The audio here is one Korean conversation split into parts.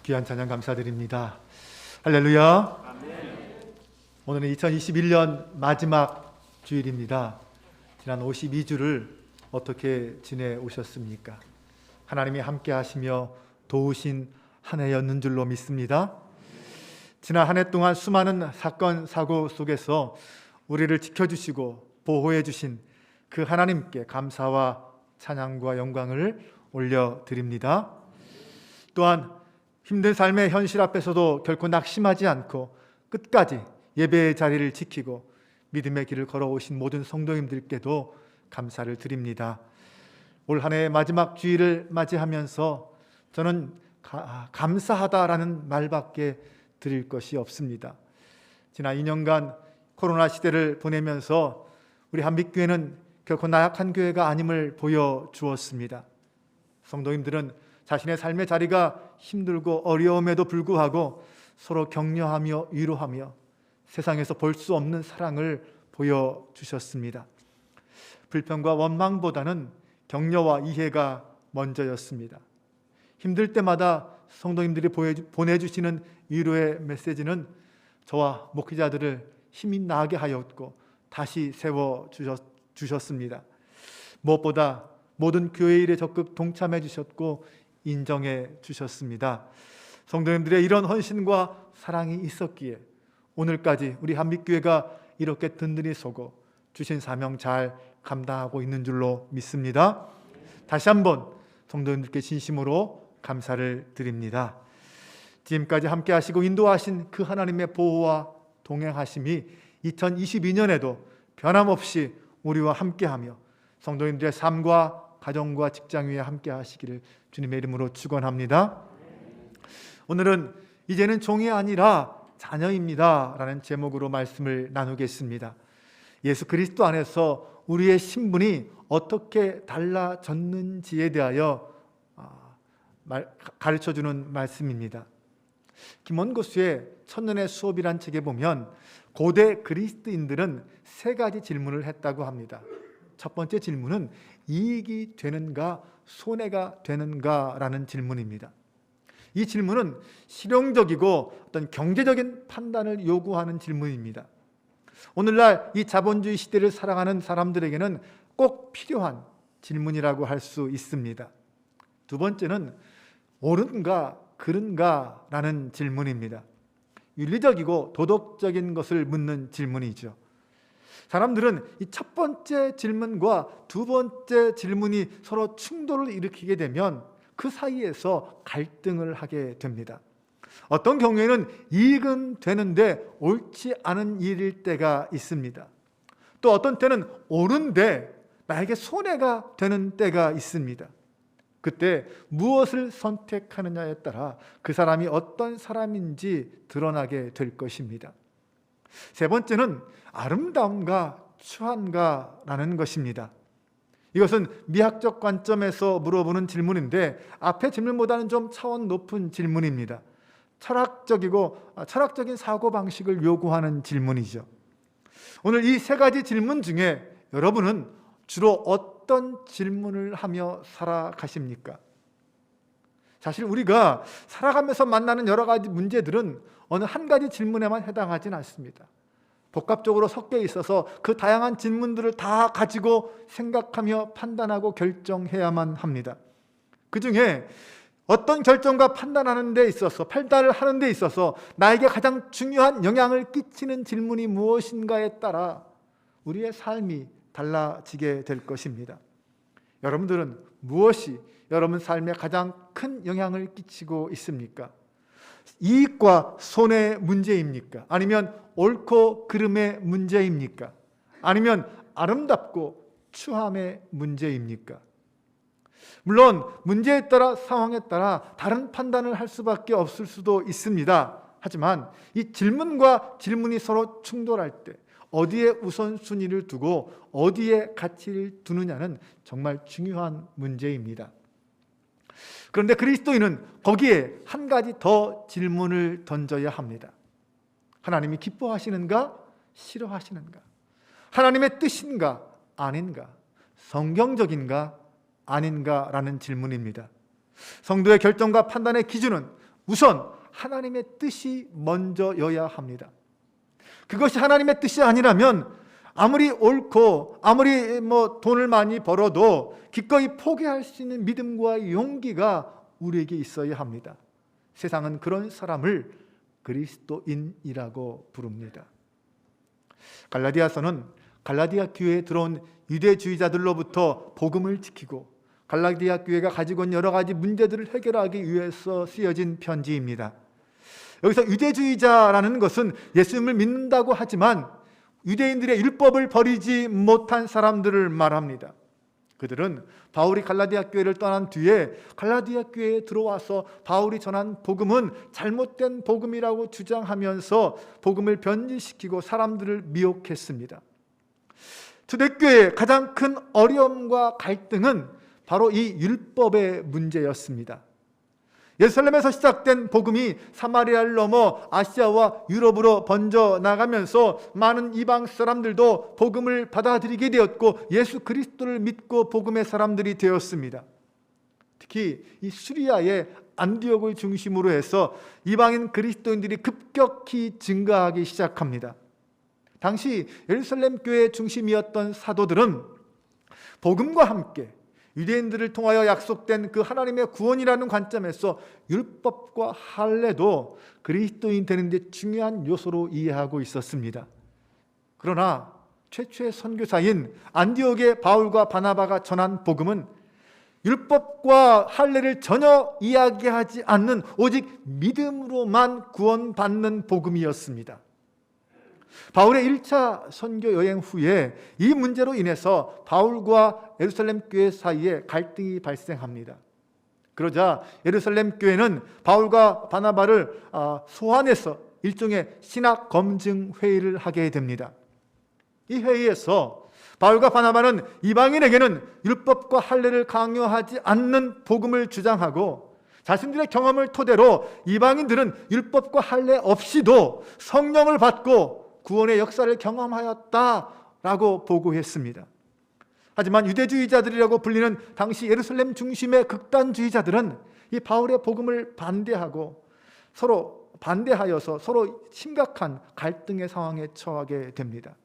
귀한 찬양 감사드립니다. 할렐루야. 오늘은 2021년 마지막 주일입니다. 지난 52주를 어떻게 지내오셨습니까? 하나님이 함께 하시며 도우신 한 해였는 줄로 믿습니다. 지난 한 해 동안 수많은 사건 사고 속에서 우리를 지켜주시고 보호해 주신 그 하나님께 감사와 찬양과 영광을 올려드립니다. 또한 힘든 삶의 현실 앞에서도 결코 낙심하지 않고 끝까지 예배의 자리를 지키고 믿음의 길을 걸어오신 모든 성도님들께도 감사를 드립니다. 올 한 해의 마지막 주일을 맞이하면서 저는 감사하다라는 말밖에 드릴 것이 없습니다. 지난 2년간 코로나 시대를 보내면서 우리 한빛교회는 결코 나약한 교회가 아님을 보여주었습니다. 성도님들은 자신의 삶의 자리가 힘들고 어려움에도 불구하고 서로 격려하며 위로하며 세상에서 볼 수 없는 사랑을 보여주셨습니다. 불평과 원망보다는 격려와 이해가 먼저였습니다. 힘들 때마다 성도님들이 보내주시는 위로의 메시지는 저와 목회자들을 힘이 나게 하였고 다시 세워주셨습니다. 무엇보다 모든 교회 일에 적극 동참해 주셨고 인정해 주셨습니다. 성도님들의 이런 헌신과 사랑이 있었기에 오늘까지 우리 한빛교회가 이렇게 든든히 서고 주신 사명 잘 감당하고 있는 줄로 믿습니다. 다시 한번 성도님들께 진심으로 감사를 드립니다. 지금까지 함께 하시고 인도하신 그 하나님의 보호와 동행하심이 2022년에도 변함없이 우리와 함께하며 성도님들의 삶과 가정과 직장 위에 함께 하시기를 주님의 이름으로 축원합니다. 오늘은 이제는 종이 아니라 자녀입니다 라는 제목으로 말씀을 나누겠습니다. 예수 그리스도 안에서 우리의 신분이 어떻게 달라졌는지에 대하여 가르쳐주는 말씀입니다. 김원 교수의 천년의 수업이란 책에 보면 고대 그리스도인들은 세 가지 질문을 했다고 합니다. 첫 번째 질문은 이익이 되는가 손해가 되는가 라는 질문입니다. 이 질문은 실용적이고 어떤 경제적인 판단을 요구하는 질문입니다. 오늘날 이 자본주의 시대를 살아가는 사람들에게는 꼭 필요한 질문이라고 할 수 있습니다. 두 번째는 옳은가 그른가 라는 질문입니다. 윤리적이고 도덕적인 것을 묻는 질문이죠. 사람들은 이 첫 번째 질문과 두 번째 질문이 서로 충돌을 일으키게 되면 그 사이에서 갈등을 하게 됩니다. 어떤 경우에는 이익은 되는데 옳지 않은 일일 때가 있습니다. 또 어떤 때는 옳은데 나에게 손해가 되는 때가 있습니다. 그때 무엇을 선택하느냐에 따라 그 사람이 어떤 사람인지 드러나게 될 것입니다. 세 번째는 아름다움과 추한가라는 것입니다. 이것은 미학적 관점에서 물어보는 질문인데 앞의 질문보다는 좀 차원 높은 질문입니다. 철학적인 사고방식을 요구하는 질문이죠. 오늘 이 세 가지 질문 중에 여러분은 주로 어떤 질문을 하며 살아가십니까? 사실 우리가 살아가면서 만나는 여러 가지 문제들은 어느 한 가지 질문에만 해당하지는 않습니다. 복합적으로 섞여 있어서 그 다양한 질문들을 다 가지고 생각하며 판단하고 결정해야만 합니다. 그 중에 어떤 결정과 판단하는 데 있어서 판단을 하는 데 있어서 나에게 가장 중요한 영향을 끼치는 질문이 무엇인가에 따라 우리의 삶이 달라지게 될 것입니다. 여러분들은 무엇이 여러분 삶에 가장 큰 영향을 끼치고 있습니까? 이익과 손해의 문제입니까? 아니면 옳고 그름의 문제입니까? 아니면 아름답고 추함의 문제입니까? 물론 문제에 따라 상황에 따라 다른 판단을 할 수밖에 없을 수도 있습니다. 하지만 이 질문과 질문이 서로 충돌할 때 어디에 우선순위를 두고 어디에 가치를 두느냐는 정말 중요한 문제입니다. 그런데 그리스도인은 거기에 한 가지 더 질문을 던져야 합니다. 하나님이 기뻐하시는가? 싫어하시는가? 하나님의 뜻인가? 아닌가? 성경적인가? 아닌가? 라는 질문입니다. 성도의 결정과 판단의 기준은 우선 하나님의 뜻이 먼저여야 합니다. 그것이 하나님의 뜻이 아니라면 아무리 옳고 아무리 돈을 많이 벌어도 기꺼이 포기할 수 있는 믿음과 용기가 우리에게 있어야 합니다. 세상은 그런 사람을 그리스도인이라고 부릅니다. 갈라디아서는 갈라디아 교회에 들어온 유대주의자들로부터 복음을 지키고 갈라디아 교회가 가지고 있는 여러 가지 문제들을 해결하기 위해서 쓰여진 편지입니다. 여기서 유대주의자라는 것은 예수님을 믿는다고 하지만 유대인들의 율법을 버리지 못한 사람들을 말합니다. 그들은 바울이 갈라디아 교회를 떠난 뒤에 갈라디아 교회에 들어와서 바울이 전한 복음은 잘못된 복음이라고 주장하면서 복음을 변질시키고 사람들을 미혹했습니다. 초대교회의 가장 큰 어려움과 갈등은 바로 이 율법의 문제였습니다. 예루살렘에서 시작된 복음이 사마리아를 넘어 아시아와 유럽으로 번져나가면서 많은 이방 사람들도 복음을 받아들이게 되었고 예수 그리스도를 믿고 복음의 사람들이 되었습니다. 특히 이 수리아의 안디옥을 중심으로 해서 이방인 그리스도인들이 급격히 증가하기 시작합니다. 당시 예루살렘 교회의 중심이었던 사도들은 복음과 함께 유대인들을 통하여 약속된 그 하나님의 구원이라는 관점에서 율법과 할례도 그리스도인 되는 데 중요한 요소로 이해하고 있었습니다. 그러나 최초의 선교사인 안디옥의 바울과 바나바가 전한 복음은 율법과 할례를 전혀 이야기하지 않는 오직 믿음으로만 구원받는 복음이었습니다. 바울의 1차 선교 여행 후에 이 문제로 인해서 바울과 예루살렘 교회 사이에 갈등이 발생합니다. 그러자 예루살렘 교회는 바울과 바나바를 소환해서 일종의 신학 검증 회의를 하게 됩니다. 이 회의에서 바울과 바나바는 이방인에게는 율법과 할례를 강요하지 않는 복음을 주장하고 자신들의 경험을 토대로 이방인들은 율법과 할례 없이도 성령을 받고 구원의 역사를 경험하였다라고 보고했습니다. 하지만 유대주의자들이라고 불리는 당시 예루살렘 중심의 극단주의자들은 이 바울의 복음을 반대하여서 서로 심각한 갈등의 상황에 처하게 됩니다.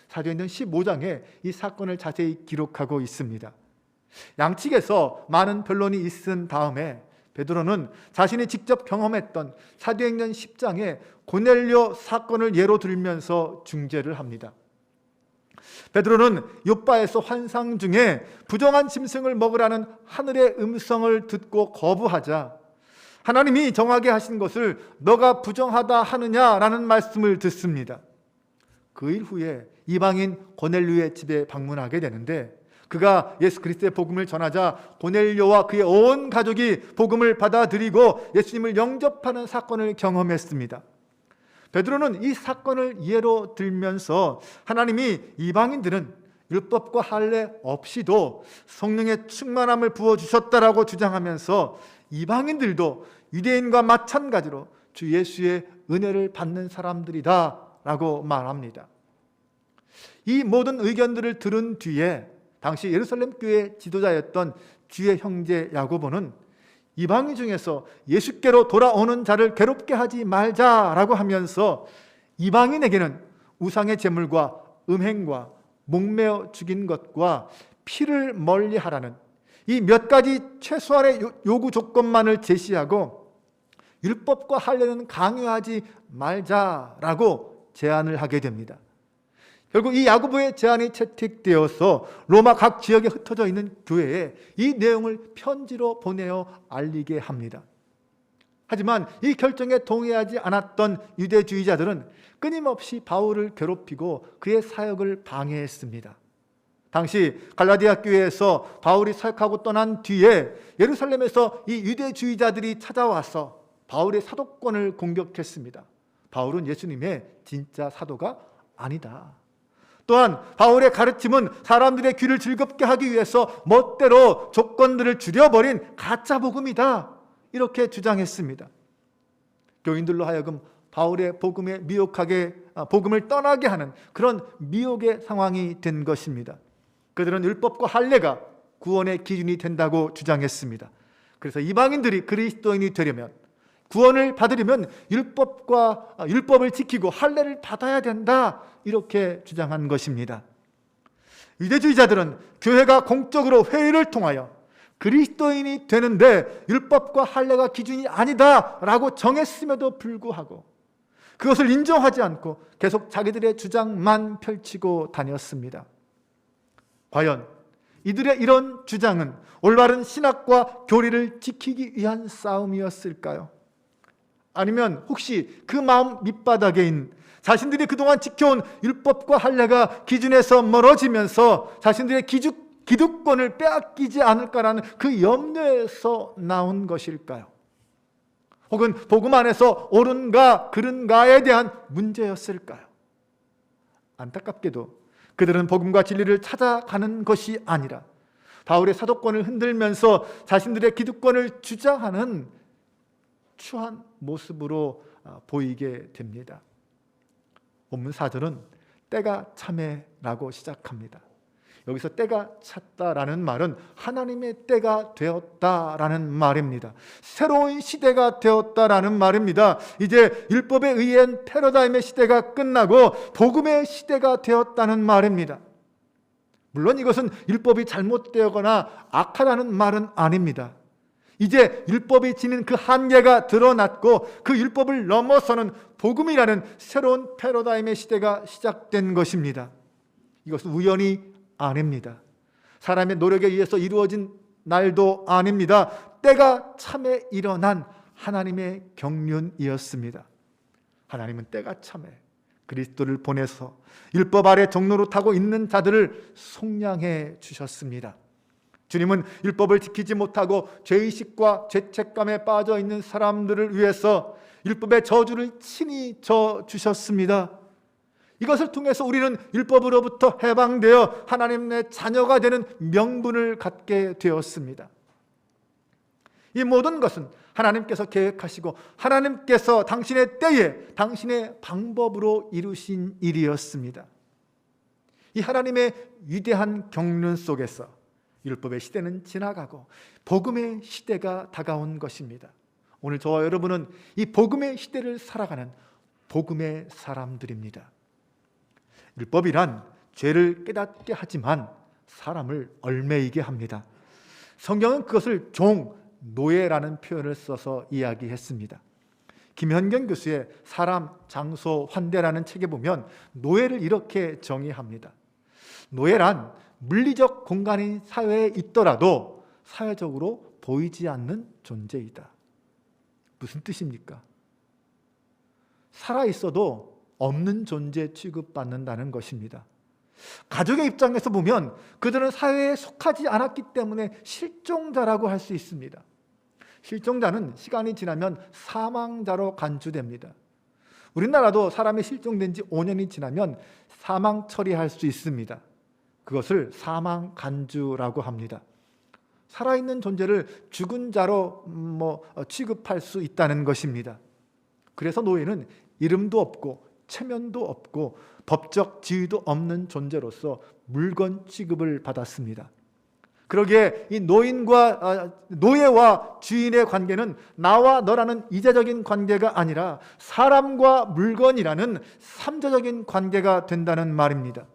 사도행전 15장에 이 사건을 자세히 기록하고 있습니다. 양측에서 많은 변론이 있은 다음에 베드로는 자신이 직접 경험했던 사도행전 10장의 고넬료 사건을 예로 들면서 중재를 합니다. 베드로는 욥바에서 환상 중에 부정한 짐승을 먹으라는 하늘의 음성을 듣고 거부하자 하나님이 정하게 하신 것을 너가 부정하다 하느냐라는 말씀을 듣습니다. 그 일 후에 이방인 고넬료의 집에 방문하게 되는데 그가 예수 그리스도의 복음을 전하자 고넬료와 그의 온 가족이 복음을 받아들이고 예수님을 영접하는 사건을 경험했습니다. 베드로는 이 사건을 예로 들면서 하나님이 이방인들은 율법과 할례 없이도 성령의 충만함을 부어주셨다라고 주장하면서 이방인들도 유대인과 마찬가지로 주 예수의 은혜를 받는 사람들이다 라고 말합니다. 이 모든 의견들을 들은 뒤에 당시 예루살렘 교회 지도자였던 주의 형제 야고보는 이방인 중에서 예수께로 돌아오는 자를 괴롭게 하지 말자라고 하면서 이방인에게는 우상의 제물과 음행과 목매어 죽인 것과 피를 멀리하라는 이 몇 가지 최소한의 요구 조건만을 제시하고 율법과 할례는 강요하지 말자라고 제안을 하게 됩니다. 결국 이 야고보의 제안이 채택되어서 로마 각 지역에 흩어져 있는 교회에 이 내용을 편지로 보내어 알리게 합니다. 하지만 이 결정에 동의하지 않았던 유대주의자들은 끊임없이 바울을 괴롭히고 그의 사역을 방해했습니다. 당시 갈라디아 교회에서 바울이 사역하고 떠난 뒤에 예루살렘에서 이 유대주의자들이 찾아와서 바울의 사도권을 공격했습니다. 바울은 예수님의 진짜 사도가 아니다. 또한 바울의 가르침은 사람들의 귀를 즐겁게 하기 위해서 멋대로 조건들을 줄여버린 가짜 복음이다. 이렇게 주장했습니다. 교인들로 하여금 바울의 복음을 떠나게 하는 그런 미혹의 상황이 된 것입니다. 그들은 율법과 할례가 구원의 기준이 된다고 주장했습니다. 그래서 이방인들이 그리스도인이 되려면 구원을 받으려면 율법을 지키고 할례를 받아야 된다, 이렇게 주장한 것입니다. 유대주의자들은 교회가 공적으로 회의를 통하여 그리스도인이 되는데 율법과 할례가 기준이 아니다라고 정했음에도 불구하고 그것을 인정하지 않고 계속 자기들의 주장만 펼치고 다녔습니다. 과연 이들의 이런 주장은 올바른 신학과 교리를 지키기 위한 싸움이었을까요? 아니면 혹시 그 마음 밑바닥에인 자신들이 그동안 지켜온 율법과 할례가 기준에서 멀어지면서 자신들의 기득권을 빼앗기지 않을까라는 그 염려에서 나온 것일까요? 혹은 복음 안에서 옳은가 그른가에 대한 문제였을까요? 안타깝게도 그들은 복음과 진리를 찾아가는 것이 아니라 바울의 사도권을 흔들면서 자신들의 기득권을 주장하는 추한 모습으로 보이게 됩니다. 본문 4절은 때가 참에라고 시작합니다. 여기서 때가 찼다라는 말은 하나님의 때가 되었다라는 말입니다. 새로운 시대가 되었다라는 말입니다. 이제 율법에 의한 패러다임의 시대가 끝나고 복음의 시대가 되었다는 말입니다. 물론 이것은 율법이 잘못되거나 악하다는 말은 아닙니다. 이제 율법이 지닌 그 한계가 드러났고 그 율법을 넘어서는 복음이라는 새로운 패러다임의 시대가 시작된 것입니다. 이것은 우연이 아닙니다. 사람의 노력에 의해서 이루어진 날도 아닙니다. 때가 참에 일어난 하나님의 경륜이었습니다. 하나님은 때가 참에 그리스도를 보내서 율법 아래 종노릇하고 있는 자들을 속량해 주셨습니다. 주님은 율법을 지키지 못하고 죄의식과 죄책감에 빠져 있는 사람들을 위해서 율법의 저주를 친히 져주셨습니다. 이것을 통해서 우리는 율법으로부터 해방되어 하나님의 자녀가 되는 명분을 갖게 되었습니다. 이 모든 것은 하나님께서 계획하시고 하나님께서 당신의 때에 당신의 방법으로 이루신 일이었습니다. 이 하나님의 위대한 경륜 속에서 율법의 시대는 지나가고 복음의 시대가 다가온 것입니다. 오늘 저와 여러분은 이 복음의 시대를 살아가는 복음의 사람들입니다. 율법이란 죄를 깨닫게 하지만 사람을 얽매이게 합니다. 성경은 그것을 노예라는 표현을 써서 이야기했습니다. 김현경 교수의 사람, 장소, 환대라는 책에 보면 노예를 이렇게 정의합니다. 노예란 물리적 공간인 사회에 있더라도 사회적으로 보이지 않는 존재이다. 무슨 뜻입니까? 살아있어도 없는 존재 취급받는다는 것입니다. 가족의 입장에서 보면 그들은 사회에 속하지 않았기 때문에 실종자라고 할 수 있습니다. 실종자는 시간이 지나면 사망자로 간주됩니다. 우리나라도 사람이 실종된 지 5년이 지나면 사망 처리할 수 있습니다. 그것을 사망 간주라고 합니다. 살아있는 존재를 죽은 자로 취급할 수 있다는 것입니다. 그래서 노예는 이름도 없고 체면도 없고 법적 지위도 없는 존재로서 물건 취급을 받았습니다. 그러기에 이 노예와 주인의 관계는 나와 너라는 이제적인 관계가 아니라 사람과 물건이라는 삼자적인 관계가 된다는 말입니다.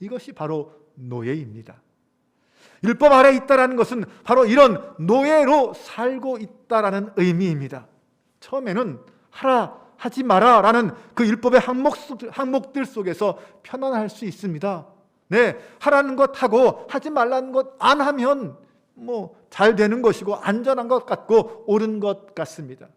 이것이 바로 노예입니다. 율법 아래 있다라는 것은 바로 이런 노예로 살고 있다라는 의미입니다. 처음에는 하라 하지 마라 라는 그 율법의 항목들 속에서 편안할 수 있습니다. 네, 하라는 것 하고 하지 말라는 것 안 하면 잘 되는 것이고 안전한 것 같고 옳은 것 같습니다.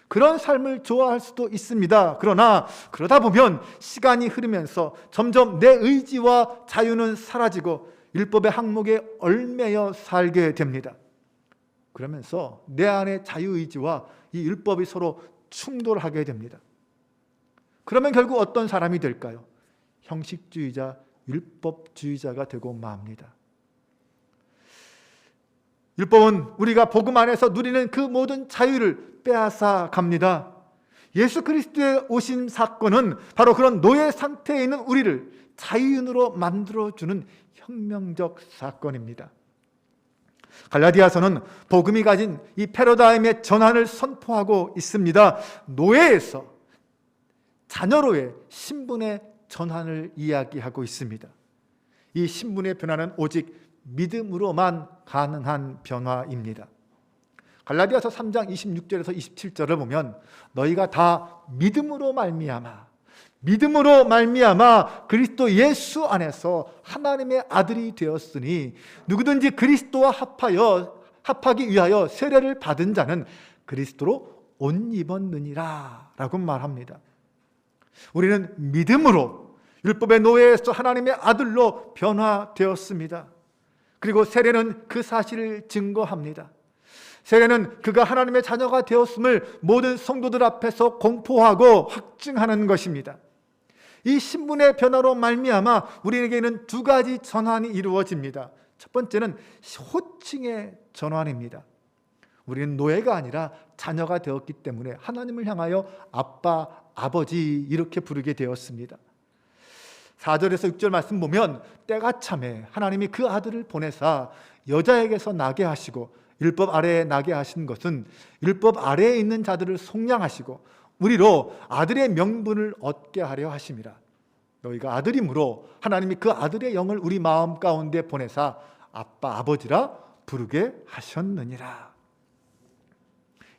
그런 삶을 좋아할 수도 있습니다. 그러다 보면 시간이 흐르면서 점점 내 의지와 자유는 사라지고 율법의 항목에 얽매여 살게 됩니다. 그러면서 내 안의 자유의지와 이 율법이 서로 충돌하게 됩니다. 그러면 결국 어떤 사람이 될까요? 형식주의자, 율법주의자가 되고 맙니다. 율법은 우리가 복음 안에서 누리는 그 모든 자유를 빼앗아 갑니다. 예수 그리스도의 오심 사건은 바로 그런 노예 상태에 있는 우리를 자유인으로 만들어주는 혁명적 사건입니다. 갈라디아서는 복음이 가진 이 패러다임의 전환을 선포하고 있습니다. 노예에서 자녀로의 신분의 전환을 이야기하고 있습니다. 이 신분의 변화는 오직 믿음으로만 가능한 변화입니다. 갈라디아서 3장 26절에서 27절을 보면 너희가 다 믿음으로 말미암아 그리스도 예수 안에서 하나님의 아들이 되었으니 누구든지 그리스도와 합하기 위하여 세례를 받은 자는 그리스도로 옷 입었느니라 라고 말합니다. 우리는 믿음으로 율법의 노예에서 하나님의 아들로 변화되었습니다. 그리고 세례는 그 사실을 증거합니다. 세례는 그가 하나님의 자녀가 되었음을 모든 성도들 앞에서 공포하고 확증하는 것입니다. 이 신분의 변화로 말미암아 우리에게는 두 가지 전환이 이루어집니다. 첫 번째는 호칭의 전환입니다. 우리는 노예가 아니라 자녀가 되었기 때문에 하나님을 향하여 아빠, 아버지 이렇게 부르게 되었습니다. 4절에서 6절 말씀 보면 때가 참에 하나님이 그 아들을 보내사 여자에게서 나게 하시고 율법 아래에 나게 하신 것은 율법 아래에 있는 자들을 속량하시고 우리로 아들의 명분을 얻게 하려 하심이라. 너희가 아들이므로 하나님이 그 아들의 영을 우리 마음 가운데 보내사 아빠 아버지라 부르게 하셨느니라.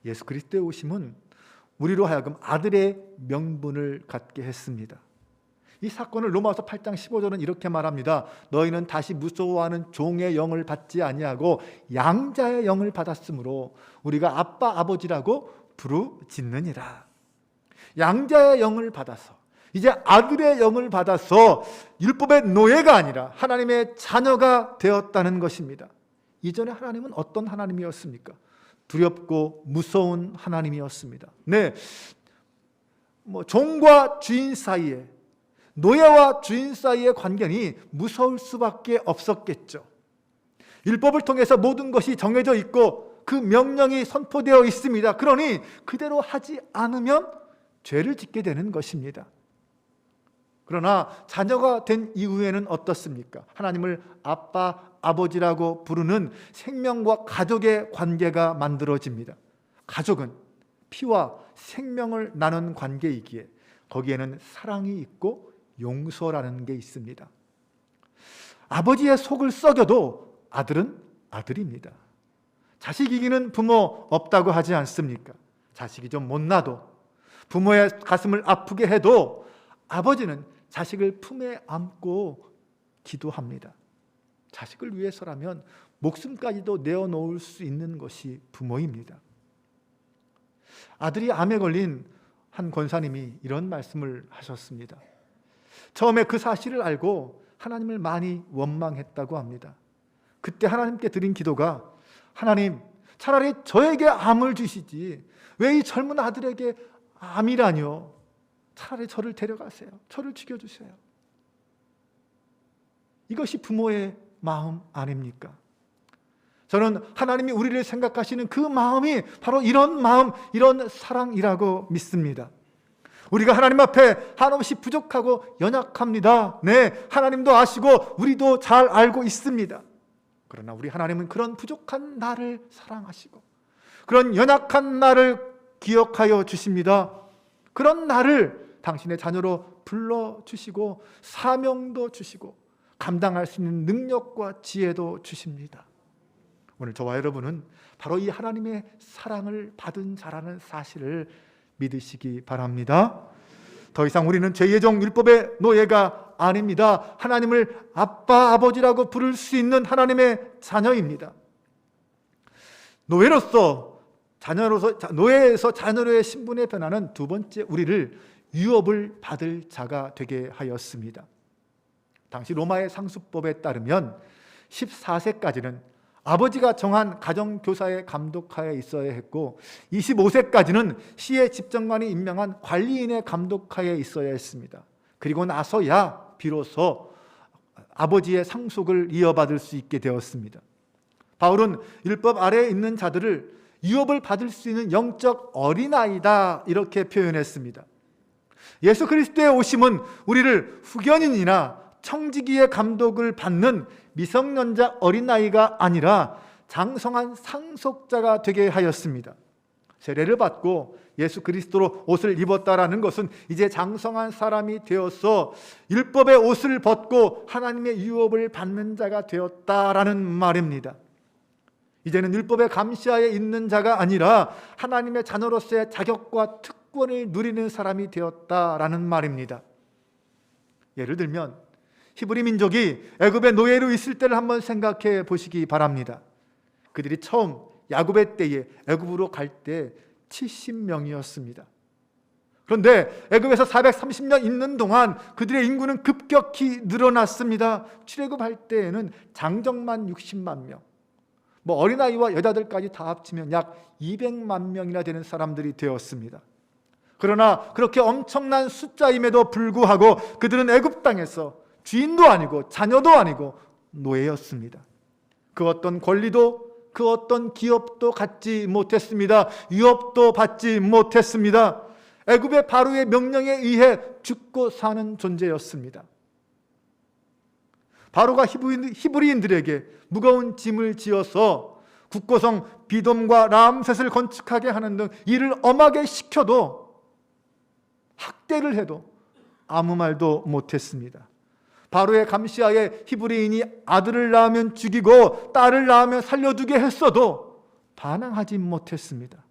예수 그리스도의 오심은 우리로 하여금 아들의 명분을 갖게 했습니다. 이 사건을 로마서 8장 15절은 이렇게 말합니다. 너희는 다시 무서워하는 종의 영을 받지 아니하고 양자의 영을 받았으므로 우리가 아빠 아버지라고 부르짖느니라. 양자의 영을 받아서 이제 아들의 영을 받아서 율법의 노예가 아니라 하나님의 자녀가 되었다는 것입니다. 이전에 하나님은 어떤 하나님이었습니까? 두렵고 무서운 하나님이었습니다. 네, 종과 주인 사이에, 노예와 주인 사이의 관계는 무서울 수밖에 없었겠죠. 율법을 통해서 모든 것이 정해져 있고 그 명령이 선포되어 있습니다. 그러니 그대로 하지 않으면 죄를 짓게 되는 것입니다. 그러나 자녀가 된 이후에는 어떻습니까? 하나님을 아빠, 아버지라고 부르는 생명과 가족의 관계가 만들어집니다. 가족은 피와 생명을 나눈 관계이기에 거기에는 사랑이 있고 용서라는 게 있습니다. 아버지의 속을 썩여도 아들은 아들입니다. 자식 이기는 부모 없다고 하지 않습니까? 자식이 좀 못나도 부모의 가슴을 아프게 해도 아버지는 자식을 품에 안고 기도합니다. 자식을 위해서라면 목숨까지도 내어놓을 수 있는 것이 부모입니다. 아들이 암에 걸린 한 권사님이 이런 말씀을 하셨습니다. 처음에 그 사실을 알고 하나님을 많이 원망했다고 합니다. 그때 하나님께 드린 기도가 하나님, 차라리 저에게 암을 주시지 왜 이 젊은 아들에게 암이라뇨? 차라리 저를 데려가세요. 저를 죽여주세요. 이것이 부모의 마음 아닙니까? 저는 하나님이 우리를 생각하시는 그 마음이 바로 이런 마음, 이런 사랑이라고 믿습니다. 우리가 하나님 앞에 한없이 부족하고 연약합니다. 네, 하나님도 아시고 우리도 잘 알고 있습니다. 그러나 우리 하나님은 그런 부족한 나를 사랑하시고 그런 연약한 나를 기억하여 주십니다. 그런 나를 당신의 자녀로 불러주시고 사명도 주시고 감당할 수 있는 능력과 지혜도 주십니다. 오늘 저와 여러분은 바로 이 하나님의 사랑을 받은 자라는 사실을 믿으시기 바랍니다. 더 이상 우리는 죄의 종 율법의 노예가 아닙니다. 하나님을 아빠, 아버지라고 부를 수 있는 하나님의 자녀입니다. 노예에서 자녀로의 신분의 변화는 두 번째, 우리를 유업을 받을 자가 되게 하였습니다. 당시 로마의 상습법에 따르면 14세까지는 아버지가 정한 가정교사의 감독하에 있어야 했고 25세까지는 시의 집정관이 임명한 관리인의 감독하에 있어야 했습니다. 그리고 나서야 비로소 아버지의 상속을 이어받을 수 있게 되었습니다. 바울은 율법 아래에 있는 자들을 유업을 받을 수 있는 영적 어린아이다 이렇게 표현했습니다. 예수 그리스도의 오심은 우리를 후견인이나 청지기의 감독을 받는 미성년자 어린아이가 아니라 장성한 상속자가 되게 하였습니다. 세례를 받고 예수 그리스도로 옷을 입었다라는 것은 이제 장성한 사람이 되어서 율법의 옷을 벗고 하나님의 유업을 받는 자가 되었다라는 말입니다. 이제는 율법의 감시하에 있는 자가 아니라 하나님의 자녀로서의 자격과 특권을 누리는 사람이 되었다라는 말입니다. 예를 들면 히브리 민족이 애굽의 노예로 있을 때를 한번 생각해 보시기 바랍니다. 그들이 처음 야곱의 때에 애굽으로 갈 때 70명이었습니다. 그런데 애굽에서 430년 있는 동안 그들의 인구는 급격히 늘어났습니다. 출애굽할 때에는 장정만 60만 명, 어린아이와 여자들까지 다 합치면 약 200만 명이나 되는 사람들이 되었습니다. 그러나 그렇게 엄청난 숫자임에도 불구하고 그들은 애굽 땅에서 주인도 아니고 자녀도 아니고 노예였습니다. 그 어떤 권리도 그 어떤 기업도 갖지 못했습니다. 유업도 받지 못했습니다. 애굽의 바로의 명령에 의해 죽고 사는 존재였습니다. 바로가 히브리인들에게 무거운 짐을 지어서 국고성 비돔과 람셋을 건축하게 하는 등 일을 엄하게 시켜도, 학대를 해도 아무 말도 못했습니다. 바로의 감시하에 히브리인이 아들을 낳으면 죽이고 딸을 낳으면 살려두게 했어도 반항하지 못했습니다.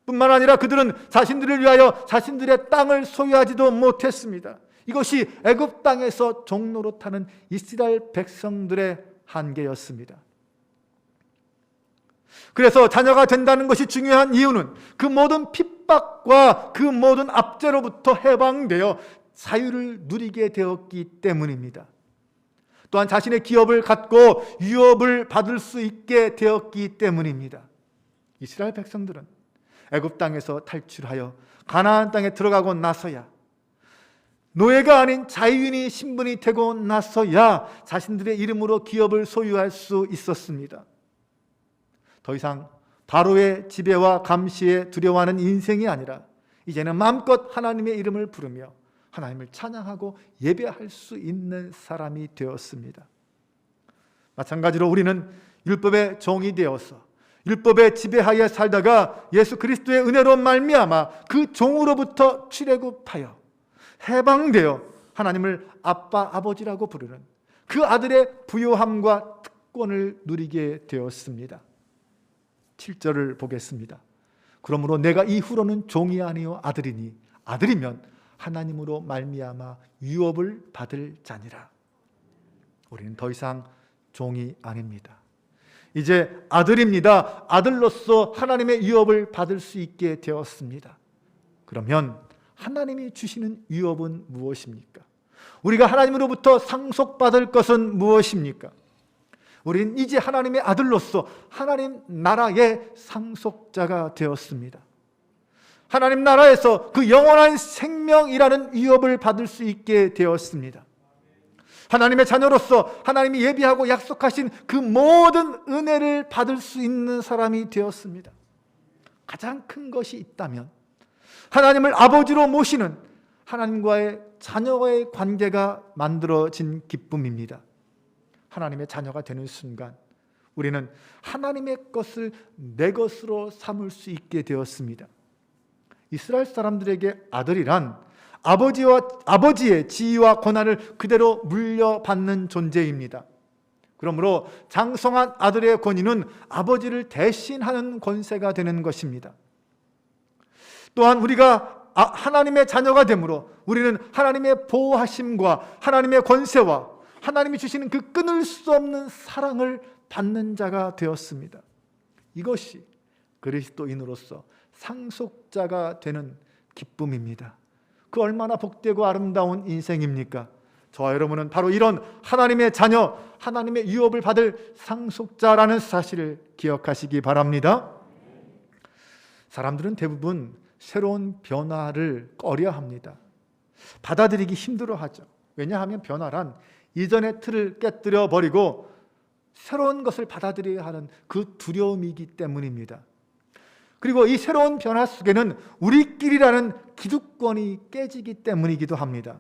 뿐만 아니라 그들은 자신들을 위하여 자신들의 땅을 소유하지도 못했습니다. 이것이 애굽 땅에서 종노릇하는 이스라엘 백성들의 한계였습니다. 그래서 자녀가 된다는 것이 중요한 이유는 그 모든 핍박과 그 모든 압제로부터 해방되어 자유를 누리게 되었기 때문입니다. 또한 자신의 기업을 갖고 유업을 받을 수 있게 되었기 때문입니다. 이스라엘 백성들은 애굽 땅에서 탈출하여 가나안 땅에 들어가고 나서야, 노예가 아닌 자유인이 신분이 되고 나서야 자신들의 이름으로 기업을 소유할 수 있었습니다. 더 이상 바로의 지배와 감시에 두려워하는 인생이 아니라 이제는 마음껏 하나님의 이름을 부르며 하나님을 찬양하고 예배할 수 있는 사람이 되었습니다. 마찬가지로 우리는 율법의 종이 되어서 율법의 지배하에 살다가 예수 그리스도의 은혜로 말미암아 그 종으로부터 출애굽하여 해방되어 하나님을 아빠, 아버지라고 부르는 그 아들의 부요함과 특권을 누리게 되었습니다. 7절을 보겠습니다. 그러므로 내가 이후로는 종이 아니요 아들이니 아들이면 하나님으로 말미암아 유업을 받을 자니라. 우리는 더 이상 종이 아닙니다. 이제 아들입니다. 아들로서 하나님의 유업을 받을 수 있게 되었습니다. 그러면 하나님이 주시는 유업은 무엇입니까? 우리가 하나님으로부터 상속받을 것은 무엇입니까? 우리는 이제 하나님의 아들로서 하나님 나라의 상속자가 되었습니다. 하나님 나라에서 그 영원한 생명이라는 유업을 받을 수 있게 되었습니다. 하나님의 자녀로서 하나님이 예비하고 약속하신 그 모든 은혜를 받을 수 있는 사람이 되었습니다. 가장 큰 것이 있다면 하나님을 아버지로 모시는 하나님과의 자녀와의 관계가 만들어진 기쁨입니다. 하나님의 자녀가 되는 순간 우리는 하나님의 것을 내 것으로 삼을 수 있게 되었습니다. 이스라엘 사람들에게 아들이란 아버지의 지위와 권한을 그대로 물려받는 존재입니다. 그러므로 장성한 아들의 권위는 아버지를 대신하는 권세가 되는 것입니다. 또한 우리가 하나님의 자녀가 되므로 우리는 하나님의 보호하심과 하나님의 권세와 하나님이 주시는 그 끊을 수 없는 사랑을 받는 자가 되었습니다. 이것이 그리스도인으로서 상속자가 되는 기쁨입니다. 그 얼마나 복되고 아름다운 인생입니까? 저와 여러분은 바로 이런 하나님의 자녀, 하나님의 유업을 받을 상속자라는 사실을 기억하시기 바랍니다. 사람들은 대부분 새로운 변화를 꺼려합니다. 받아들이기 힘들어하죠. 왜냐하면 변화란 이전의 틀을 깨뜨려 버리고 새로운 것을 받아들여야 하는 그 두려움이기 때문입니다. 그리고 이 새로운 변화 속에는 우리끼리라는 기득권이 깨지기 때문이기도 합니다.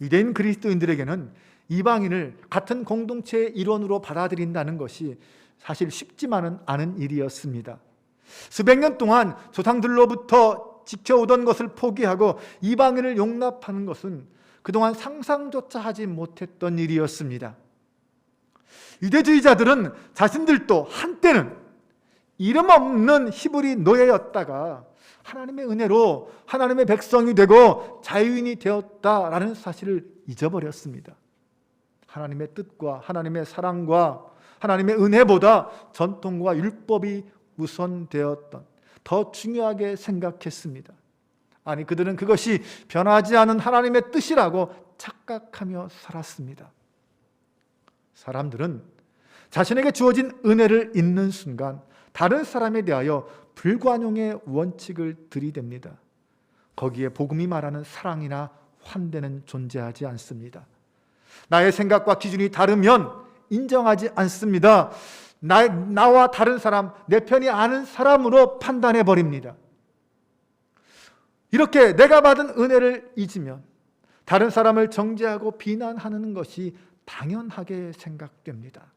유대인 그리스도인들에게는 이방인을 같은 공동체의 일원으로 받아들인다는 것이 사실 쉽지만은 않은 일이었습니다. 수백 년 동안 조상들로부터 지켜오던 것을 포기하고 이방인을 용납하는 것은 그동안 상상조차 하지 못했던 일이었습니다. 유대주의자들은 자신들도 한때는 이름 없는 히브리 노예였다가 하나님의 은혜로 하나님의 백성이 되고 자유인이 되었다라는 사실을 잊어버렸습니다. 하나님의 뜻과 하나님의 사랑과 하나님의 은혜보다 전통과 율법이 우선되었던, 더 중요하게 생각했습니다. 아니, 그들은 그것이 변하지 않은 하나님의 뜻이라고 착각하며 살았습니다. 사람들은 자신에게 주어진 은혜를 잊는 순간 다른 사람에 대하여 불관용의 원칙을 들이댑니다. 거기에 복음이 말하는 사랑이나 환대는 존재하지 않습니다. 나의 생각과 기준이 다르면 인정하지 않습니다. 나와 다른 사람, 내 편이 아는 사람으로 판단해 버립니다. 이렇게 내가 받은 은혜를 잊으면 다른 사람을 정죄하고 비난하는 것이 당연하게 생각됩니다.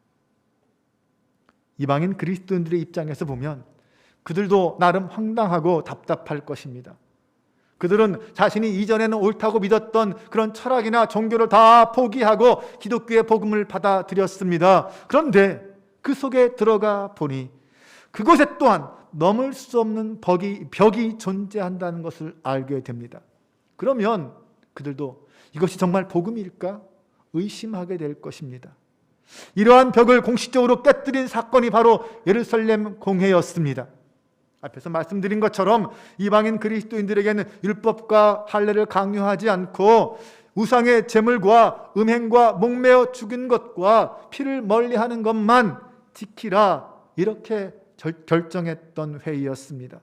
이방인 그리스도인들의 입장에서 보면 그들도 나름 황당하고 답답할 것입니다. 그들은 자신이 이전에는 옳다고 믿었던 그런 철학이나 종교를 다 포기하고 기독교의 복음을 받아들였습니다. 그런데 그 속에 들어가 보니 그곳에 또한 넘을 수 없는 벽이 존재한다는 것을 알게 됩니다. 그러면 그들도 이것이 정말 복음일까? 의심하게 될 것입니다. 이러한 벽을 공식적으로 깨뜨린 사건이 바로 예루살렘 공회였습니다. 앞에서 말씀드린 것처럼 이방인 그리스도인들에게는 율법과 할례를 강요하지 않고 우상의 제물과 음행과 목매어 죽인 것과 피를 멀리하는 것만 지키라, 이렇게 결정했던 회의였습니다.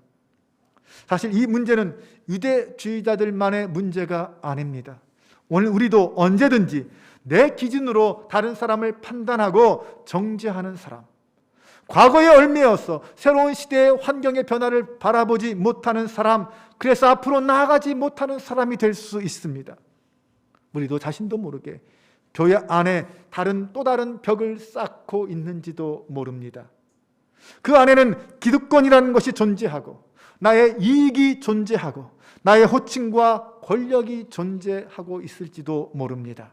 사실 이 문제는 유대주의자들만의 문제가 아닙니다. 오늘 우리도 언제든지 내 기준으로 다른 사람을 판단하고 정죄하는 사람, 과거에 얽매여서 새로운 시대의 환경의 변화를 바라보지 못하는 사람, 그래서 앞으로 나아가지 못하는 사람이 될 수 있습니다. 우리도 자신도 모르게 교회 안에 또 다른 벽을 쌓고 있는지도 모릅니다. 그 안에는 기득권이라는 것이 존재하고 나의 이익이 존재하고 나의 호칭과 권력이 존재하고 있을지도 모릅니다.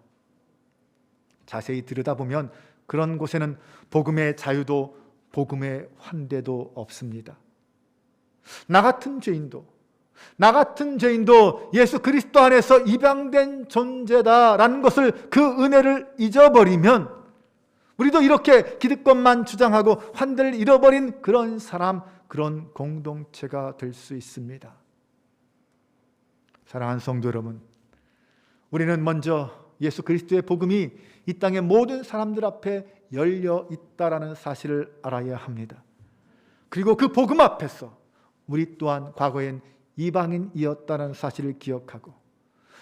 자세히 들여다보면 그런 곳에는 복음의 자유도 복음의 환대도 없습니다. 나 같은 죄인도 예수 그리스도 안에서 입양된 존재다라는 것을, 그 은혜를 잊어버리면 우리도 이렇게 기득권만 주장하고 환대를 잃어버린 그런 사람, 그런 공동체가 될 수 있습니다. 사랑하는 성도 여러분, 우리는 먼저 예수 그리스도의 복음이 이 땅의 모든 사람들 앞에 열려 있다라는 사실을 알아야 합니다. 그리고 그 복음 앞에서 우리 또한 과거엔 이방인이었다는 사실을 기억하고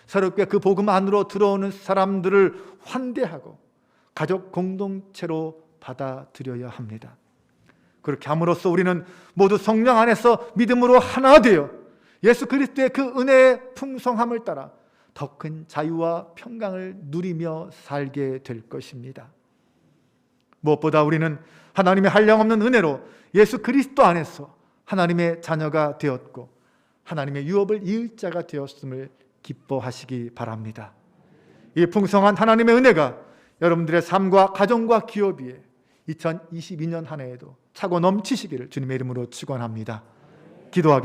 새롭게 그 복음 안으로 들어오는 사람들을 환대하고 가족 공동체로 받아들여야 합니다. 그렇게 함으로써 우리는 모두 성령 안에서 믿음으로 하나 되어 예수 그리스도의 그 은혜의 풍성함을 따라 더 큰 자유와 평강을 누리며 살게 될 것입니다. 무엇보다 우리는 하나님의 한량없는 은혜로 예수 그리스도 안에서 하나님의 자녀가 되었고 하나님의 유업을 이을 자가 되었음을 기뻐하시기 바랍니다. 이 풍성한 하나님의 은혜가 여러분들의 삶과 가정과 기업 위에 2022년 한 해에도 차고 넘치시기를 주님의 이름으로 축원합니다. 기도하겠습니다.